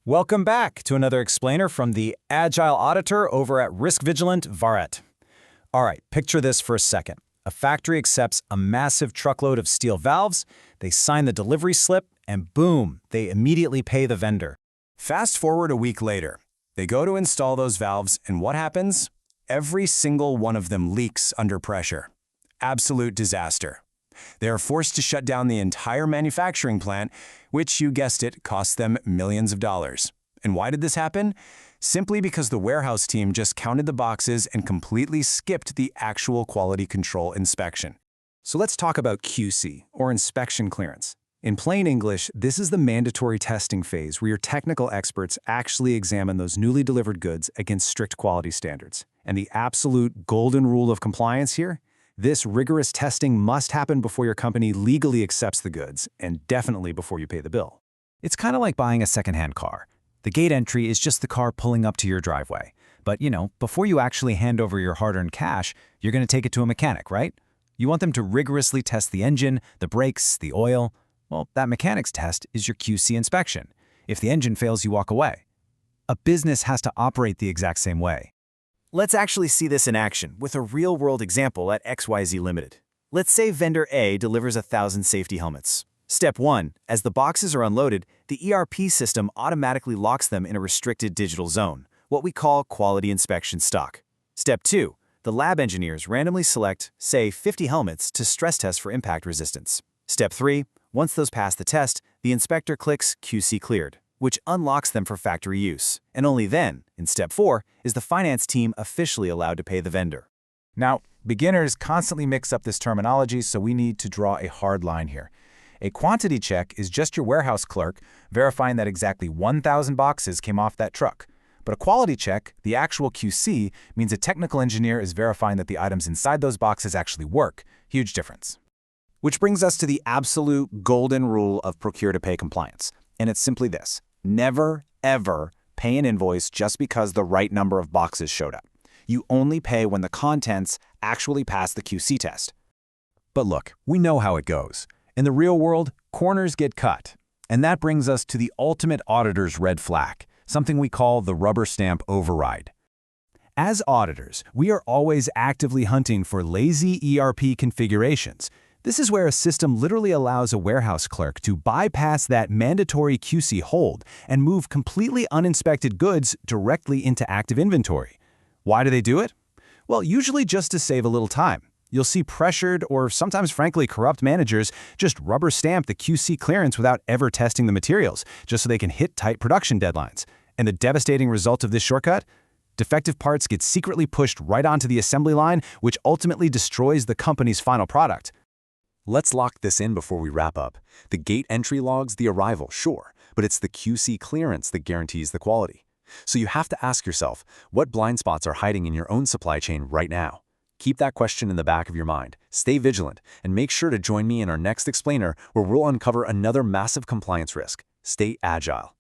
Welcome back to another explainer from the Agile Auditor over at Risk Vigilant Varet. All right, picture this for a second. A factory accepts a massive truckload of steel valves, they sign the delivery slip, and boom, they immediately pay the vendor. Fast forward a week later. They go to install those valves, and what happens? Every single one of them leaks under pressure. Absolute disaster. They are forced to shut down the entire manufacturing plant, which, you guessed it, cost them millions of dollars. And why did this happen? Simply because the warehouse team just counted the boxes and completely skipped the actual quality control inspection. So let's talk about QC, or inspection clearance. In plain English, this is the mandatory testing phase where your technical experts actually examine those newly delivered goods against strict quality standards. And the absolute golden rule of compliance here? This rigorous testing must happen before your company legally accepts the goods, and definitely before you pay the bill. It's kind of like buying a secondhand car. The gate entry is just the car pulling up to your driveway. But, before you actually hand over your hard-earned cash, you're going to take it to a mechanic, right? You want them to rigorously test the engine, the brakes, the oil. Well, that mechanic's test is your QC inspection. If the engine fails, you walk away. A business has to operate the exact same way. Let's actually see this in action with a real-world example at XYZ Limited. Let's say vendor A delivers 1,000 safety helmets. Step 1. As the boxes are unloaded, the ERP system automatically locks them in a restricted digital zone, what we call quality inspection stock. Step 2. The lab engineers randomly select, say, 50 helmets to stress test for impact resistance. Step 3. Once those pass the test, the inspector clicks QC cleared, which unlocks them for factory use. And only then, in Step 4, is the finance team officially allowed to pay the vendor. Now, beginners constantly mix up this terminology, so we need to draw a hard line here. A quantity check is just your warehouse clerk verifying that exactly 1,000 boxes came off that truck. But a quality check, the actual QC, means a technical engineer is verifying that the items inside those boxes actually work. Huge difference. Which brings us to the absolute golden rule of procure-to-pay compliance. And it's simply this. Never, ever pay an invoice just because the right number of boxes showed up. You only pay when the contents actually pass the QC test. But look, we know how it goes. In the real world, corners get cut. And that brings us to the ultimate auditor's red flag, something we call the rubber stamp override. As auditors, we are always actively hunting for lazy ERP configurations. This is where a system literally allows a warehouse clerk to bypass that mandatory QC hold and move completely uninspected goods directly into active inventory. Why do they do it? Well, usually just to save a little time. You'll see pressured or sometimes frankly corrupt managers just rubber stamp the QC clearance without ever testing the materials, just so they can hit tight production deadlines. And the devastating result of this shortcut? Defective parts get secretly pushed right onto the assembly line, which ultimately destroys the company's final product. Let's lock this in before we wrap up. The gate entry logs the arrival, sure, but it's the QC clearance that guarantees the quality. So you have to ask yourself, what blind spots are hiding in your own supply chain right now? Keep that question in the back of your mind, stay vigilant, and make sure to join me in our next explainer where we'll uncover another massive compliance risk. Stay agile.